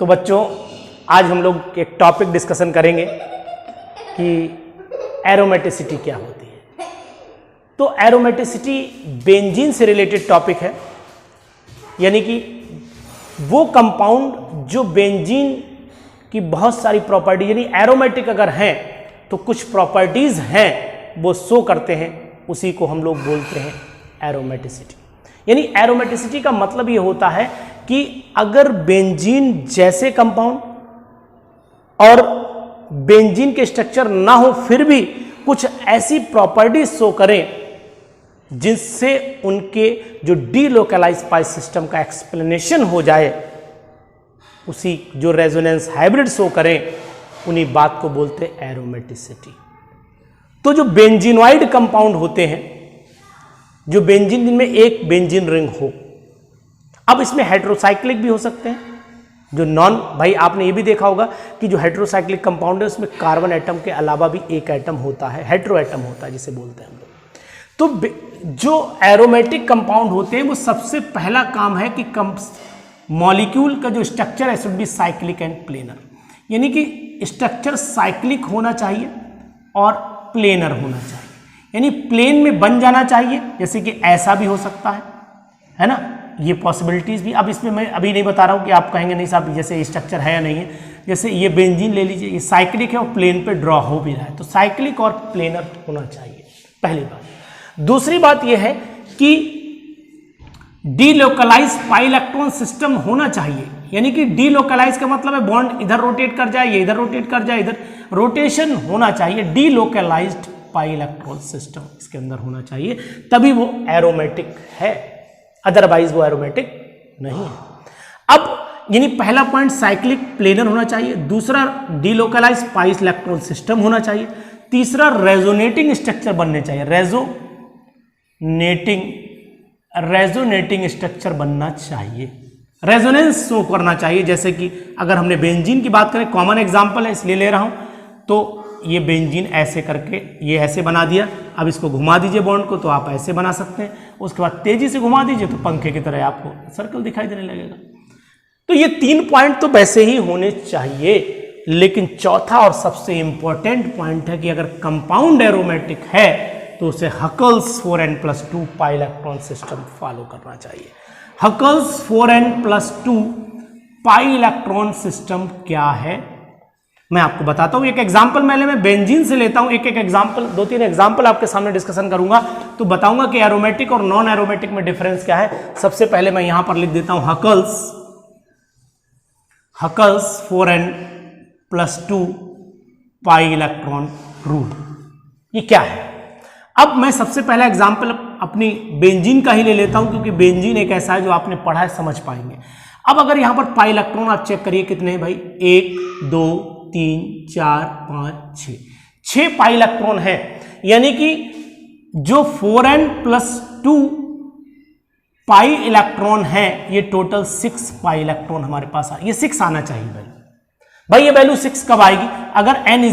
तो बच्चों आज हम लोग एक टॉपिक डिस्कशन करेंगे कि एरोमेटिसिटी क्या होती है। तो एरोमेटिसिटी बेंजीन से रिलेटेड टॉपिक है, यानी कि वो कंपाउंड जो बेंजीन की बहुत सारी प्रॉपर्टी यानी एरोमेटिक अगर हैं तो कुछ प्रॉपर्टीज हैं वो शो करते हैं, उसी को हम लोग बोलते हैं एरोमेटिसिटी। यानी एरोमेटिसिटी का मतलब ये होता है कि अगर बेंजीन जैसे कंपाउंड और बेंजीन के स्ट्रक्चर ना हो फिर भी कुछ ऐसी प्रॉपर्टीज शो करें जिससे उनके जो डीलोकलाइज पाई सिस्टम का एक्सप्लेनेशन हो जाए, उसी जो रेजोनेंस हाइब्रिड शो करें, उन्हीं बात को बोलते हैं एरोमेटिसिटी। तो जो बेंजीनॉइड कंपाउंड होते हैं, जो बेंजीन जिनमें एक बेंजीन रिंग हो, अब इसमें हेटेरोसाइक्लिक भी हो सकते हैं, जो नॉन, भाई आपने ये भी देखा होगा कि जो हेटेरोसाइक्लिक कंपाउंड है उसमें कार्बन एटम के अलावा भी एक एटम होता है, हेटेरो एटम होता है जिसे बोलते हैं हम लोग। तो जो एरोमेटिक कंपाउंड होते हैं वो सबसे पहला काम है कि मॉलिक्यूल का जो स्ट्रक्चर है should be cyclic and planar, यानी कि स्ट्रक्चर साइक्लिक होना चाहिए और प्लेनर होना चाहिए, यानी प्लेन में बन जाना चाहिए, जैसे कि ऐसा भी हो सकता है ना, ये पॉसिबिलिटीज भी। अब इसमें मैं अभी नहीं बता रहा हूँ कि आप कहेंगे नहीं साहब जैसे स्ट्रक्चर है या नहीं है, जैसे ये बेंजीन ले लीजिए, ये साइक्लिक है और प्लेन पे ड्रॉ हो भी रहा है, तो साइक्लिक और प्लेनर होना चाहिए, पहली बात। दूसरी बात यह है कि डीलोकलाइज पाई इलेक्ट्रॉन सिस्टम होना चाहिए, यानी कि डीलोकलाइज का मतलब है बॉन्ड इधर रोटेट कर जाए, ये इधर रोटेट कर जाए, इधर रोटेशन होना चाहिए। डीलोकलाइज्ड पाई इलेक्ट्रॉन सिस्टम इसके अंदर होना चाहिए, तभी वो एरोमेटिक है, अदरवाइज वो एरोमेटिक नहीं है। अब यानी पहला पॉइंट साइक्लिक प्लेनर होना चाहिए, दूसरा डीलोकलाइज पाई इलेक्ट्रॉन सिस्टम होना चाहिए, तीसरा रेजोनेटिंग स्ट्रक्चर बनने चाहिए, रेजोनेटिंग स्ट्रक्चर बनना चाहिए, रेजोनेंस शो करना चाहिए। जैसे कि अगर हमने बेंजीन की बात करें, कॉमन एग्जांपल है इसलिए ले रहा हूं, तो ये बेंजीन ऐसे करके ये ऐसे बना दिया, अब इसको घुमा दीजिए बॉन्ड को तो आप ऐसे बना सकते हैं, उसके बाद तेजी से घुमा दीजिए तो पंखे की तरह आपको सर्कल दिखाई देने लगेगा। तो ये 3 पॉइंट तो वैसे ही होने चाहिए, लेकिन चौथा और सबसे इंपॉर्टेंट पॉइंट है कि अगर कंपाउंड एरोमेटिक है तो उसे Huckel's 4n+2 pi electron system follow करना चाहिए। Huckel's 4n+2 pi electron system क्या है मैं आपको बताता हूं। एक एग्जांपल मैं बेंजीन से लेता हूं, एक एग्जांपल, 2-3 एग्जांपल आपके सामने डिस्कशन करूंगा, तो बताऊंगा कि एरोमेटिक और नॉन एरोमेटिक में डिफरेंस क्या है। सबसे पहले मैं यहां पर लिख देता हूं Huckel's 4n+2 pi electron rule, ये क्या है। अब मैं सबसे पहला एग्जांपल अपनी बेंजीन का ही ले लेता हूं, क्योंकि बेंजीन एक ऐसा है जो आपने पढ़ा है, समझ पाएंगे। अब अगर यहां पर पाई इलेक्ट्रॉन आप चेक करिए कितने हैं भाई, 1 2 3 4 5 6 पाई इलेक्ट्रॉन है, यानी कि जो 4n+2 पाई इलेक्ट्रॉन है ये टोटल 6 पाई इलेक्ट्रॉन हमारे पास ये 6 आना चाहिए भाई ये वैल्यू 6 कब आएगी, अगर n =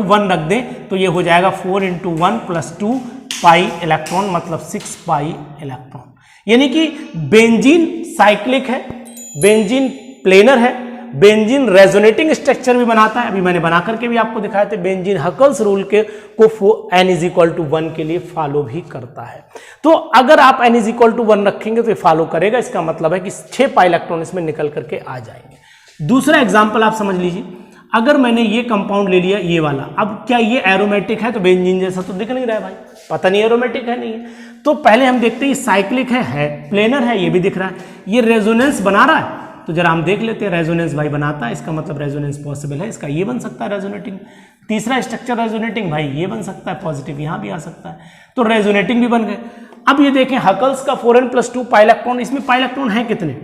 1 रख दें तो ये हो जाएगा 4 × 1+2 पाई इलेक्ट्रॉन, मतलब 6 पाई इलेक्ट्रॉन। यानी कि बेंजीन साइक्लिक है, बेंजीन प्लेनर है, बेंजीन रेजोनेटिंग स्ट्रक्चर भी बनाता है, अभी मैंने बना करके भी आपको दिखाया था। बेंजीन हकल्स रूल के को n = 1 के लिए फॉलो भी करता है। तो अगर आप n = 1 रखेंगे तो ये फॉलो करेगा, इसका मतलब है कि 6 पाई इलेक्ट्रॉन इसमें निकल करके आ जाएंगे। दूसरा एग्जाम्पल आप समझ लीजिए, अगर मैंने ये कंपाउंड ले लिया ये वाला, अब क्या ये एरोमेटिक है, तो बेंजीन जैसा तो दिख नहीं रहा है भाई, पता नहीं एरोमेटिक है नहीं है, तो पहले हम देखते हैं साइक्लिक है प्लेनर है, ये भी दिख रहा है, ये रेजोनेंस बना रहा है, तो जरा हम देख लेते हैं। रेजोनेंस भाई बनाता है, इसका मतलब रेजोनेंस पॉसिबल है, इसका ये बन सकता है रेजोनेटिंग। तीसरा स्ट्रक्चर रेजोनेटिंग, भाई ये बन सकता है, पॉजिटिव यहां भी आ सकता है, तो रेजोनेटिंग भी बन गए। अब ये देखें हकल्स का 4n+2 पाई इलेक्ट्रॉन, इसमें पाई इलेक्ट्रॉन है कितने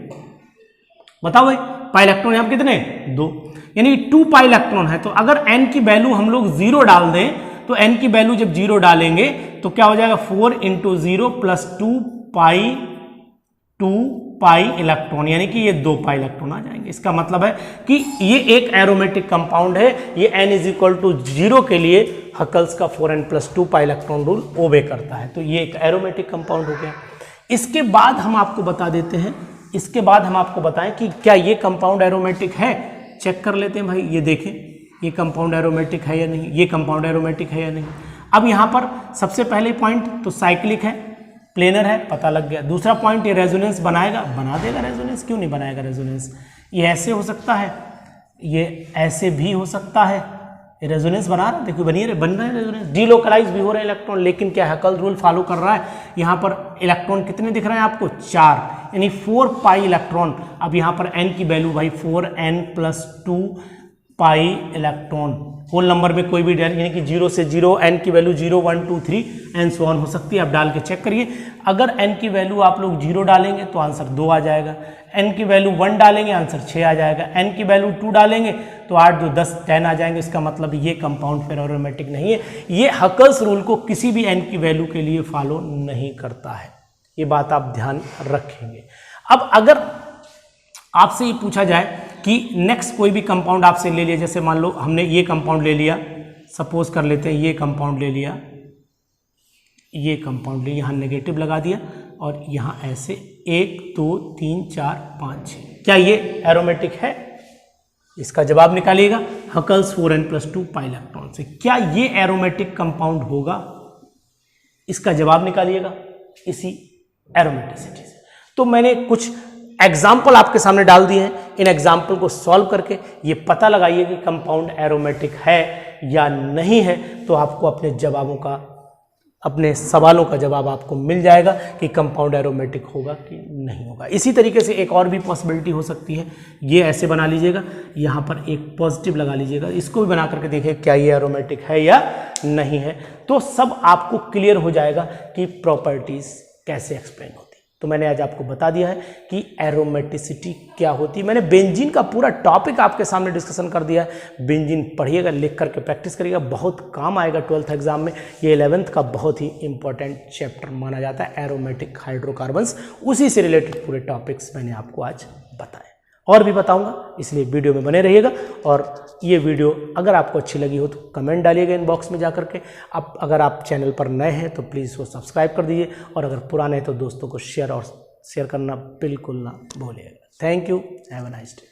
बताओ भाई, पाई इलेक्ट्रॉन यहां कितने 2, यानी 2 पाई इलेक्ट्रॉन है। तो अगर n की वैल्यू हम लोग 0 डाल दें, तो n की वैल्यू जब 0 डालेंगे तो क्या हो जाएगा, 4 × 0 + 2 पाई इलेक्ट्रॉन, यानी कि ये 2 पाई इलेक्ट्रॉन आ जाएंगे। इसका मतलब है कि ये एक एरोमेटिक कंपाउंड है, ये n = 0 के लिए हकल्स का 4n+2 पाई इलेक्ट्रॉन रूल ओबे करता है, तो ये एक एरोमेटिक कंपाउंड हो गया। इसके बाद हम आपको बता देते हैं इसके बाद हम आपको बताएं कि क्या ये कंपाउंड एरोमेटिक है। चेक कर लेते हैं भाई, ये देखें ये कंपाउंड एरोमेटिक है या नहीं, ये कंपाउंड एरोमेटिक है या नहीं। अब यहाँ पर सबसे पहले पॉइंट तो साइक्लिक है, प्लेनर है, पता लग गया। दूसरा पॉइंट ये रेजोनेंस बनाएगा, बना देगा रेजोनेंस, क्यों नहीं बनाएगा रेजोनेंस। ये ऐसे हो सकता है, ये ऐसे भी हो सकता है, रेजोनेंस बना रहा है, देखो बन रहे हैं रेजोनेंस, डीलोकलाइज भी हो रहे हैं इलेक्ट्रॉन, लेकिन क्या हकल रूल फॉलो कर रहा है। यहाँ पर इलेक्ट्रॉन कितने दिख रहे हैं आपको, 4, यानी 4 पाई इलेक्ट्रॉन। अब यहाँ पर n की वैल्यू भाई 4n+2 pi electron, whole number में कोई भी यानी कि 0 से 0, n की वैल्यू 0, 1, 2, 3 एंड सो ऑन हो सकती है। आप डाल के चेक करिए, अगर n की वैल्यू आप लोग 0 डालेंगे तो आंसर 2 आ जाएगा, n की वैल्यू 1 डालेंगे आंसर 6 आ जाएगा, n की वैल्यू 2 डालेंगे तो 8, 2, 10, 10 आ जाएंगे। इसका मतलब ये कंपाउंड फिर एरोमेटिक नहीं है। ये हकल्स रूल को किसी भी n की वैल्यू के लिए फॉलो नहीं करता है, ये बात आप ध्यान रखेंगे। अब अगर आपसे ये पूछा जाए कि नेक्स्ट कोई भी कंपाउंड आपसे ले लिया, जैसे मान लो हमने ये कंपाउंड ले लिया, सपोज कर लेते हैं ये कंपाउंड ले लिया, ये कंपाउंड ले, यहाँ नेगेटिव लगा दिया और यहाँ ऐसे 1, 2, 3, 4, 5, 6, क्या ये एरोमेटिक है? इसका जवाब निकालिएगा हकल्स 4n+2 पाई इलेक्ट्रॉन से। क्या ये एरोमेटिक कंपाउंड होगा? इसका जवाब निकालिएगा इसी एरोमेटिसिटी से। तो मैंने कुछ एग्जाम्पल आपके सामने डाल दिए हैं, इन एग्जाम्पल को सॉल्व करके ये पता लगाइए कि कंपाउंड एरोमेटिक है या नहीं है, तो आपको अपने जवाबों का, अपने सवालों का जवाब आपको मिल जाएगा कि कंपाउंड एरोमेटिक होगा कि नहीं होगा। इसी तरीके से एक और भी पॉसिबिलिटी हो सकती है, ये ऐसे बना लीजिएगा, यहाँ पर एक पॉजिटिव लगा लीजिएगा, इसको भी बना करके देखिए क्या ये एरोमेटिक है या नहीं है, तो सब आपको क्लियर हो जाएगा कि प्रॉपर्टीज कैसे एक्सप्लेन होती। तो मैंने आज आपको बता दिया है कि एरोमेटिसिटी क्या होती है। मैंने बेंजीन का पूरा टॉपिक आपके सामने डिस्कशन कर दिया है। बेंजीन पढ़िएगा, लिख करके प्रैक्टिस करिएगा, बहुत काम आएगा 12th एग्जाम में। ये 11th का बहुत ही इंपॉर्टेंट चैप्टर माना जाता है, एरोमेटिक हाइड्रोकार्बन्स। उसी से रिलेटेड पूरे टॉपिक्स मैंने आपको आज बताए, और भी बताऊंगा, इसलिए वीडियो में बने रहिएगा। और ये वीडियो अगर आपको अच्छी लगी हो तो कमेंट डालिएगा इनबॉक्स में जा करके। अब अगर आप चैनल पर नए हैं तो प्लीज़ वो सब्सक्राइब कर दीजिए, और अगर पुराने हैं तो दोस्तों को शेयर करना बिल्कुल ना भूलिएगा। Thank you, have a nice day.